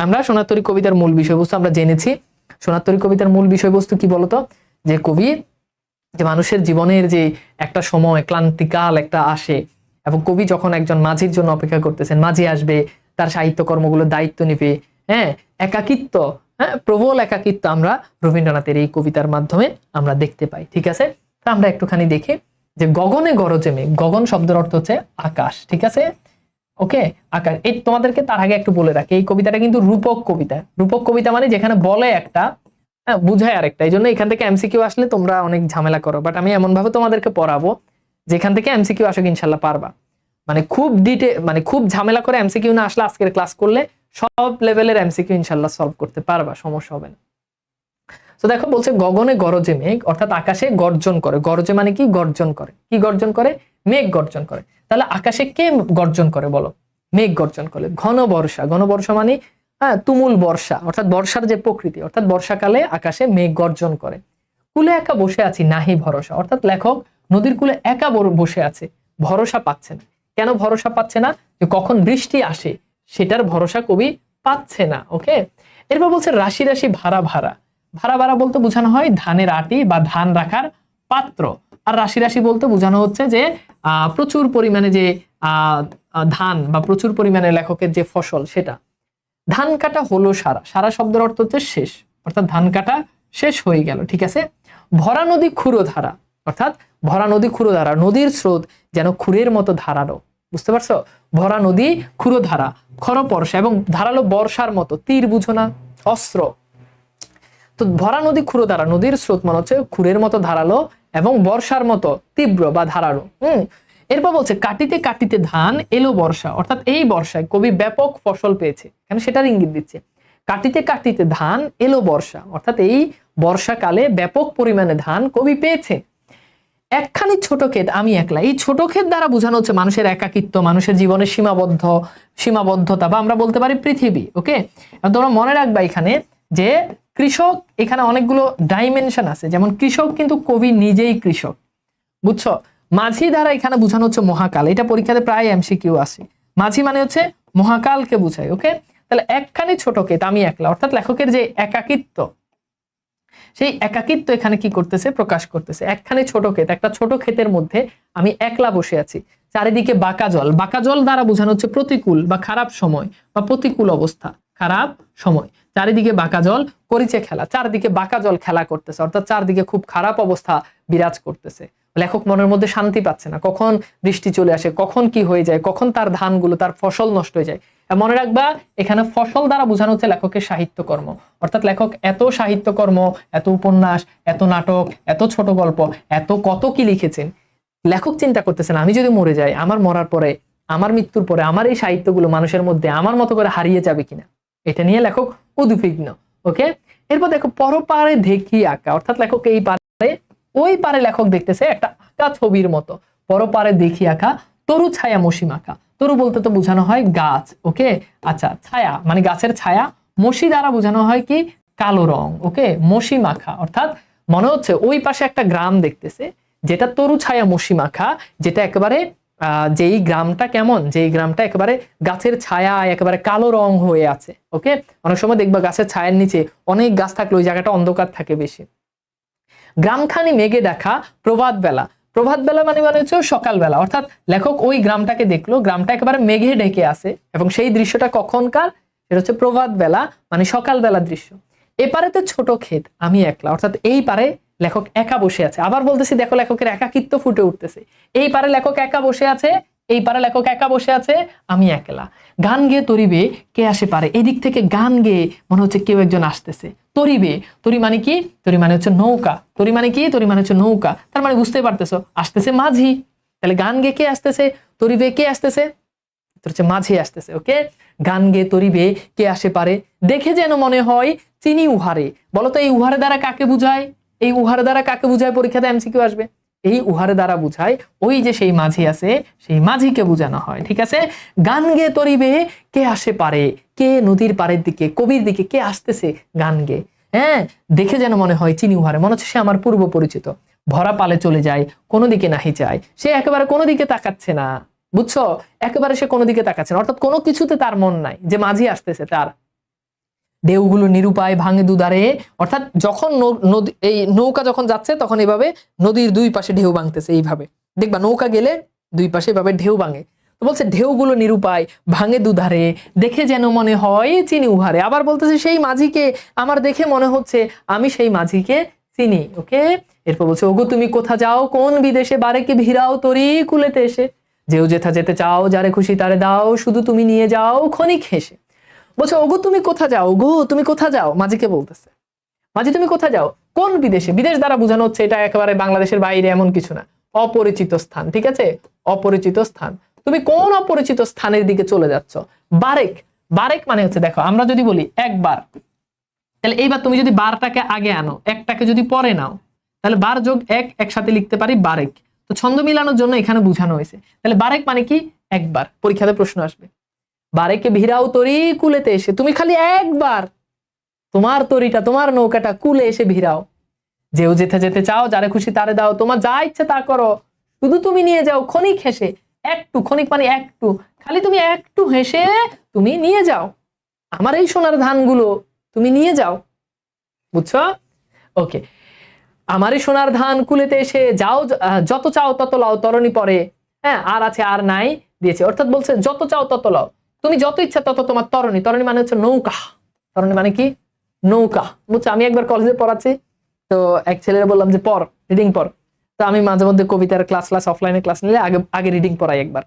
আমরা সোনারতরী কবিতার মূল বিষয়বস্তু আমরা জেনেছি। সোনারতরী কবিতার মূল বিষয়বস্তু কি বলতো, যে কবি যে মানুষের জীবনের যে একটা সময় ক্লান্তিকাল একটা আসে, এবং কবি যখন একজন মাঝির জন্য অপেক্ষা করতেছেন, মাঝি আসবে, তার সাহিত্য কর্মগুলো দায়িত্ব নিবে, হ্যাঁ, একাকিত্ব, হ্যাঁ, প্রবল একাকিত্ব আমরা রবীন্দ্রনাথের এই কবিতার মাধ্যমে আমরা দেখতে পাই। ঠিক আছে, আমরা একটুখানি দেখি যে গগনে গরজে মেঘ, গগন শব্দের অর্থ হচ্ছে আকাশ। ঠিক আছে, ওকে, আকাশ। এই তোমাদেরকে তার আগে একটু বলে রাখি, এই কবিতাটা কিন্তু রূপক কবিতা। রূপক কবিতা মানে যেখানে বলে একটা, হ্যাঁ, বুঝায় আরেকটা। এই জন্য এখান থেকে এমসিকিউ আসলে তোমরা অনেক ঝামেলা করো, বাট আমি এমন ভাবে তোমাদেরকে পড়াবো যেখান থেকে এমসিকিউ আসলে ইনশাল্লাহ পারবা। মানে খুব মানে খুব ঝামেলা করে এমসিকিউ না আসলে আজকের ক্লাস করলে সব লেভেলের এমসিকিউ ইনশাল্লাহ সলভ করতে পারবা, সমস্যা হবে না। তো দেখো বলছে গগনে গরজে মেঘ, অর্থাৎ আকাশে গর্জন করে। গরজে মানে কি? গর্জন করে। কি গর্জন করে? মেঘ গর্জন করে। তাহলে আকাশে কে গর্জন করে বলো? মেঘ গর্জন করে। ঘন বর্ষা, ঘন বর্ষা মানে হ্যাঁ তুমুল বর্ষা, অর্থাৎ বর্ষার যে প্রকৃতি, অর্থাৎ বর্ষাকালে আকাশে মেঘ গর্জন করে। কুলে একা বসে আছি নাহি ভরসা, অর্থাৎ লেখক নদীর কূলে একা বসে আছে, ভরসা পাচ্ছে না। কেন ভরসা পাচ্ছে না? যে কখন বৃষ্টি আসে সেটার ভরসা কবি পাচ্ছে না। ওকে, এরপর বলছে রাশি রাশি ভাড়া ভাড়া। ভাড়া ভাড়া বলতে বোঝানো হয় ধানের আটি বা ধান রাখার পাত্র। আর রাশি রাশি বলতে বোঝানো হচ্ছে যে প্রচুর পরিমাণে যে ধান বা প্রচুর পরিমাণে লেখকের যে ফসল সেটা। ধান কাটা হলো সারা, সারা শব্দের অর্থ হচ্ছে শেষ, অর্থাৎ ধান কাটা শেষ হয়ে গেল। ঠিক আছে, ভরা নদী ক্ষুরধারা, অর্থাৎ ভরা নদী ক্ষুরধারা, নদীর স্রোত যেন ক্ষুরের মতো ধারালো। বুঝতে পারছো? ভরা নদী ক্ষুরধারা, খরপর্ষা, এবং ধারালো বর্ষার মতো। তীর বুঝো না? অস্ত্র। তো ভরা নদী ক্ষুরধারা, নদীর স্রোত মানে হচ্ছে ক্ষুরের মতো ধারালো এবং বর্ষার মতো তীব্র বা ধারালো। এরপর বলছে কাটিতে কাটিতে ধান এলো বর্ষা, অর্থাৎ এই বর্ষায় কবি ব্যাপক ফসল পেয়েছে, কেন সেটার ইঙ্গিত দিচ্ছে। কাটিতে কাটিতে ধান এলো বর্ষা, অর্থাৎ এই বর্ষাকালে ব্যাপক পরিমাণে ধান কবি পেয়েছে। একখানি ছোট ক্ষেত আমি একলা, এই ছোট ক্ষেত দ্বারা বোঝানো হচ্ছে মানুষের একাকিত্ব, মানুষের জীবনের সীমাবদ্ধতা, বা আমরা বলতে পারি পৃথিবী। ওকে, তোমরা মনে রাখবা এখানে যে কৃষক, এখানে অনেকগুলো ডাইমেনশন আছে, যেমন কৃষক কিন্তু কবি নিজেই কৃষক। বুঝছো? মাঝি দ্বারা এখানে বোঝানো হচ্ছে মহাকাল, এটা পরীক্ষাতে প্রায় এমসিকিউ আসে। মাঝি মানে হচ্ছে মহাকালকে বোঝায়। ওকে, তাহলে একখানি ছোট ক্ষেত আমি একলা, অর্থাৎ লেখকের যে একাকিত্ব, সেই একাকিত্ব এখানে কি করতেছে? প্রকাশ করতেছে। একখানি ছোট ক্ষেত, একটা ছোট ক্ষেতের মধ্যে আমি একলা বসে আছি, চারিদিকে বাঁকা জল। বাঁকা জল দ্বারা বোঝানো হচ্ছে প্রতিকূল বা খারাপ সময় বা প্রতিকূল অবস্থা, খারাপ সময়। চারিদিকে বাঁকা জল করিছে খেলা, চারদিকে বাঁকা জল খেলা করতেছে, অর্থাৎ চারদিকে খুব খারাপ অবস্থা বিরাজ করতেছে। লেখক মনের মধ্যে শান্তি পাচ্ছে না, কখন বৃষ্টি চলে আসে, কখন কি হয়ে যায়, কখন তার ধানগুলো, তার ফসল নষ্ট হয়ে যায়। মনে রাখবা এখানে ফসল দ্বারা বোঝানো হচ্ছে লেখকের সাহিত্যকর্ম, অর্থাৎ লেখক এত সাহিত্যকর্ম, এত উপন্যাস, এত নাটক, এত ছোট গল্প, এত কত কি লিখেছেন। লেখক চিন্তা করতেছেন আমি যদি মরে যাই, আমার মরার পরে, আমার মৃত্যুর পরে আমার এই সাহিত্যগুলো মানুষের মধ্যে আমার মতো করে হারিয়ে যাবে কিনা, এটা নিয়ে লেখক উদ্বিগ্ন। ওকে, এরপর দেখো পরপারে দেখি আঁকা, অর্থাৎ লেখক এই পারে ওই পারে লেখক দেখতেছে একটা আঁকা ছবির মতো। পরপারে দেখি আঁকা তরু ছায়া মসি মাখা, তরু বলতে তো বোঝানো হয় গাছ। ওকে, আচ্ছা, ছায়া মানে গাছের ছায়া, মসি দ্বারা বোঝানো হয় কি? কালো রং। ওকে, মসি মাখা অর্থাৎ মনে হচ্ছে ওই পাশে একটা গ্রাম দেখতেছে যেটা তরু ছায়া মসি মাখা, যেটা একেবারে যেই গ্রামটা কেমন, যেই গ্রামটা একেবারে গাছের ছায়া একেবারে কালো রং হয়ে আছে। ওকে, অনেক সময় দেখবা গাছের ছায়ার নিচে অনেক গাছ থাকলে ওই জায়গাটা অন্ধকার থাকে বেশি। গ্রামখানি মেঘে দেখা প্রভাত বেলা, প্রভাত বেলা মানে হচ্ছে সকালবেলা, অর্থাৎ লেখক ওই গ্রামটাকে দেখলো, গ্রামটা একেবারে মেঘে ঢেকে আছে, এবং সেই দৃশ্যটা কখনকার? সেটা হচ্ছে প্রভাত বেলা মানে সকালবেলা দৃশ্য। এপারেতে ছোট ক্ষেত আমি একলা, অর্থাৎ এই পারে লেখক একা বসে আছে। আবার বলতেছি দেখো লেখকের একাকিত্ব ফুটে উঠতেছে। এই পারে লেখক একা বসে আছে, এই পারে লেখক একা বসে আছে, আমি একলা। গান গেয়ে তরিবে কে আসে পারে, এদিক থেকে গান গেয়ে মনে হচ্ছে কেউ একজন আসতেছে। তরিবে, তরি মানে কি? তরি মানে হচ্ছে নৌকা। তরি মানে কি? তরি মানে হচ্ছে নৌকা। তার মানে বুঝতে পারতেছো আসতেছে মাঝি। তাহলে গান গেয়ে কে আসতেছে? তরিবে কে আসতেছে? হচ্ছে মাঝি আসতেছে। ওকে, গান গেয়ে তরিবে কে আসে পারে, দেখে যেন মনে হয় চিনি উহারে। বলতো এই উহারে দ্বারা কাকে বুঝায়? এই উহারে দ্বারা কাকে বুঝায়? পরীক্ষাতে এমসিকিউ আসবে। এই উহারে দ্বারা বুঝায় ওই যে সেই মাঝি আছে, সেই মাঝিকে বোঝানো হয়। ঠিক আছে, গান গেয়ে তরিবে কে আসে পারে, কে নদীর পাড়ের দিকে, কবির দিকে কে আসতেছে গান গেয়ে। হ্যাঁ, দেখে যেন মনে হয় চিনি উহারে, মনে হচ্ছে সে আমার পূর্ব পরিচিত। ভরা পালে চলে যায়, কোনো দিকে নাহি যায়, সে একেবারে কোনো দিকে তাকাচ্ছে না। বুঝছো? একেবারে সে কোনো দিকে তাকাচ্ছে না, অর্থাৎ কোনো কিছুতে তার মন নাই, যে মাঝি আসতেছে তার। ঢেউগুলো নিরুপায় ভাঙে দুধারে, অর্থাৎ যখন এই নৌকা যখন যাচ্ছে তখন এভাবে নদীর দুই পাশে ঢেউ ভাঙতেছে, এইভাবে দেখবা নৌকা গেলে দুই পাশে এভাবে ঢেউ ভাঙে। তো বলছে ঢেউগুলো নিরুপায় ভাঙে দুধারে, দেখে যেন মনে হয় চিনি উহারে। আবার বলতেছে সেই মাঝিকে আমার দেখে মনে হচ্ছে আমি সেই মাঝিকে চিনি। ওকে, এরপর বলছে ওগো তুমি কোথা যাও কোন বিদেশে, বারেকে ভিড়াও তরি কুলেতে এসে, যেও যেথা যেতে চাও যারে খুশি তারে দাও, শুধু তুমি নিয়ে যাও ক্ষণিক হেসে। বলছে ওগো তুমি কোথা যাও, ওগো তুমি কোথা যাও, মাঝিকে বলতেছে মাঝি তুমি কোথা যাও, কোন বিদেশে, বিদেশ দ্বারা বোঝানো হচ্ছে এটা একেবারে বাংলাদেশের বাইরে এমন কিছু না, অপরিচিত স্থান, ঠিক আছে, অপরিচিত স্থান, তুমি কোন অপরিচিত স্থানের দিকে চলে যাচ্ছ। বারেক, বারেক মানে হচ্ছে দেখো আমরা যদি বলি একবার, তাহলে এইবার তুমি যদি বারটাকে আগে আনো একটাকে যদি পরে নাও, তাহলে বার যোগ এক একসাথে লিখতে পারি বারেক। তো ছন্দ মিলানোর জন্য এখানে বোঝানো হয়েছে। তাহলে বারেক মানে কি একবার, পরীক্ষাতে প্রশ্ন আসবে বারেকে ভিড়াও তরি কুলেতে এসে, তুমি খালি একবার তোমার তরিটা তোমার নৌকাটা কুলে এসে ভিড়াও, যেও যেতে যেতে চাও যারে খুশি তারে দাও, তোমার যা ইচ্ছে তা করো, শুধু তুমি নিয়ে যাও ক্ষণিক হেসে। একটু, ক্ষণিক মানে একটু, খালি তুমি একটু হেসে তুমি নিয়ে যাও আমার এই সোনার ধানগুলো, তুমি নিয়ে যাও, বুঝছো? ওকে, আমার এই সোনার ধান কুলেতে এসে যাও, যত চাও তত লাও তরণী পরে, হ্যাঁ আর আছে আর নাই দিয়েছে, অর্থাৎ বলছে যত চাও তত লাও, তুমি যত ইচ্ছা তত তোমার তরণী, তরণী মানে হচ্ছে নৌকা, তরণী মানে কি নৌকা, বুঝছো? আমি একবার কলেজে পড়াচ্ছি, তো এক ছেলেরা বললাম যে পড়, রিডিং পড়, তো আমি মাঝে মধ্যে কবিতার ক্লাস অফলাইনে ক্লাস নিলে আগে আগে রিডিং পড়াই একবার,